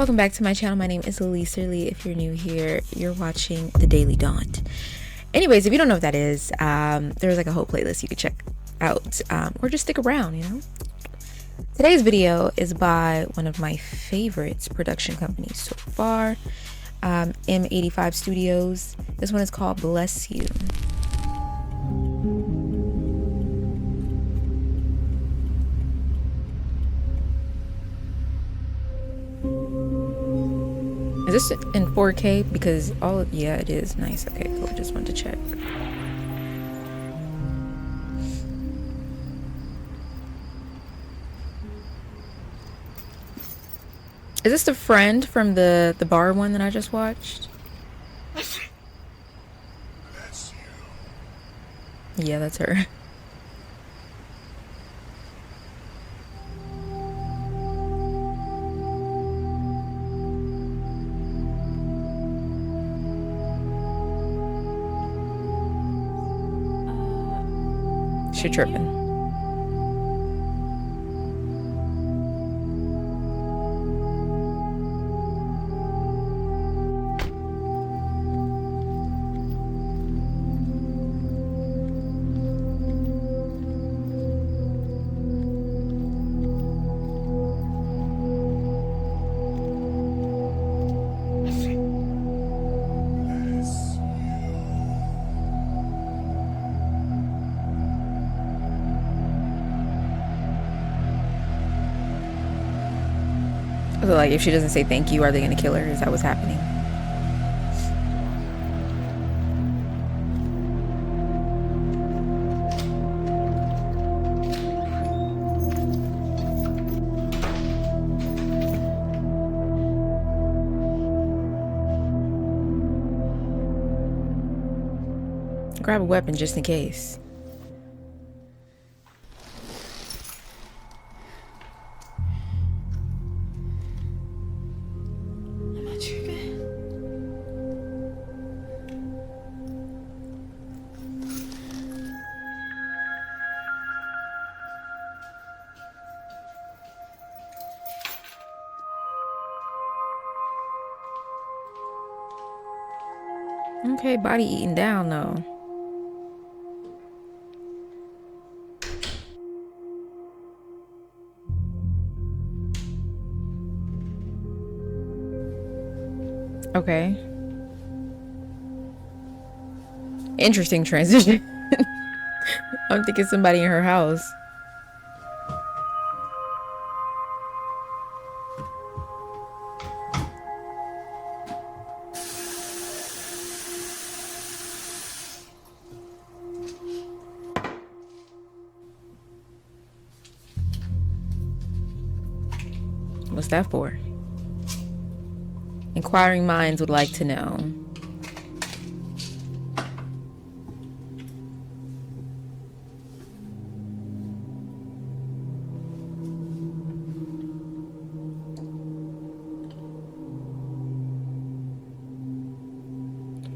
Welcome back to my channel. My name is Liserly. If you're new here, you're watching the Daily Daunt. Anyways, if you don't know what that is, there's like a whole playlist you could check out, or just stick around, you know. Today's video is by one of my favorites production companies so far, M85 Studios. This one is called Bless You. Is this in 4K? Because yeah, it is. Nice. Okay, cool. Just wanted to check. Is this the friend from the bar one that I just watched? Yeah, that's her. She tripping. So like, if she doesn't say thank you, are they gonna kill her? Is that what's happening? Grab a weapon just in case. Okay, body eating down though. Okay. Interesting transition. I'm thinking somebody in her house. What's that for? Inquiring minds would like to know.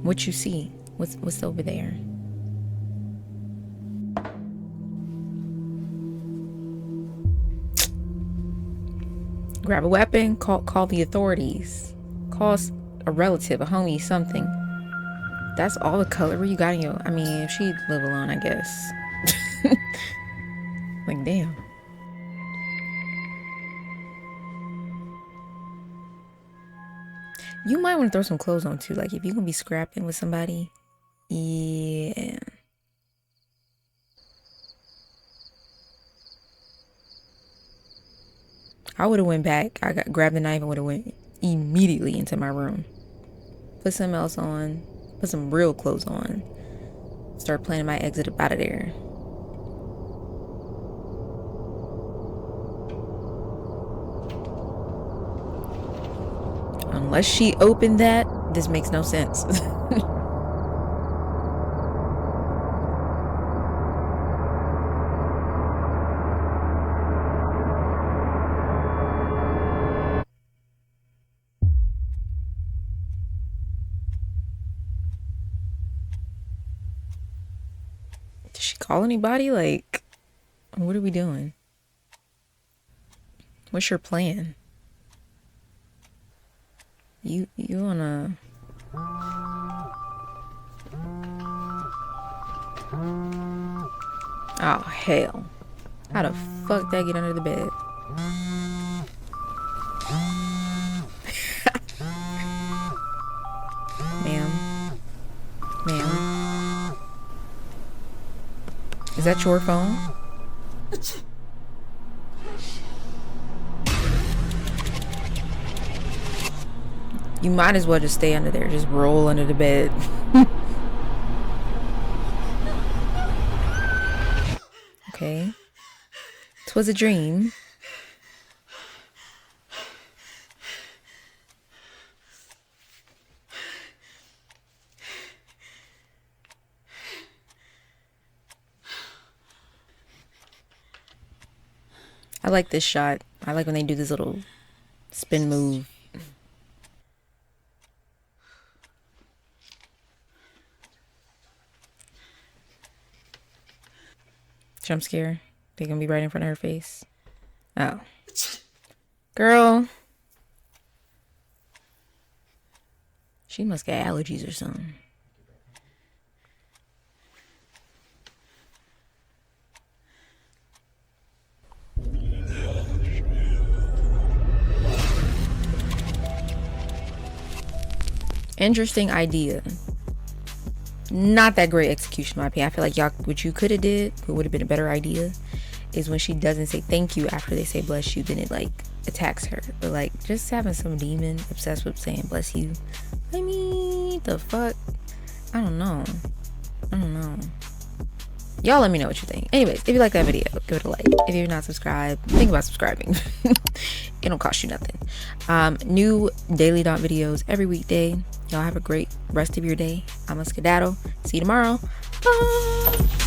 What you see? What's over there? Grab a weapon, call the authorities. Call a relative, a homie, something. That's all the color you got in your... I mean, if she live alone, I guess. Like, damn. You might want to throw some clothes on, too. Like, if you're going to be scrapping with somebody, yeah. I would have went back. Grabbed the knife and would have went immediately into my room. Put something else on. Put some real clothes on. Start planning my exit up out of there. Unless she opened that, this makes no sense. Did she call anybody? Like, what are we doing? What's your plan? You wanna... Oh, hell. How the fuck did I get under the bed? Ma'am. Ma'am. Is that your phone? You might as well just stay under there. Just roll under the bed. Okay. Twas a dream. I like this shot. I like when they do this little spin move. Jump scare. They're gonna be right in front of her face. Oh. Girl. She must get allergies or something. Interesting idea. Not that great execution, in my opinion. I feel like y'all, what you could have did, what would have been a better idea, is when she doesn't say thank you after they say bless you, then it like attacks her. But like just having some demon obsessed with saying bless you, I mean, the fuck? I don't know. Y'all let me know what you think. Anyways, if you like that video, give it a like. If you're not subscribed, think about subscribing. It don't cost you nothing. New daily Daunt videos every weekday. Y'all have a great rest of your day. I'm a skedaddle. See you tomorrow. Bye.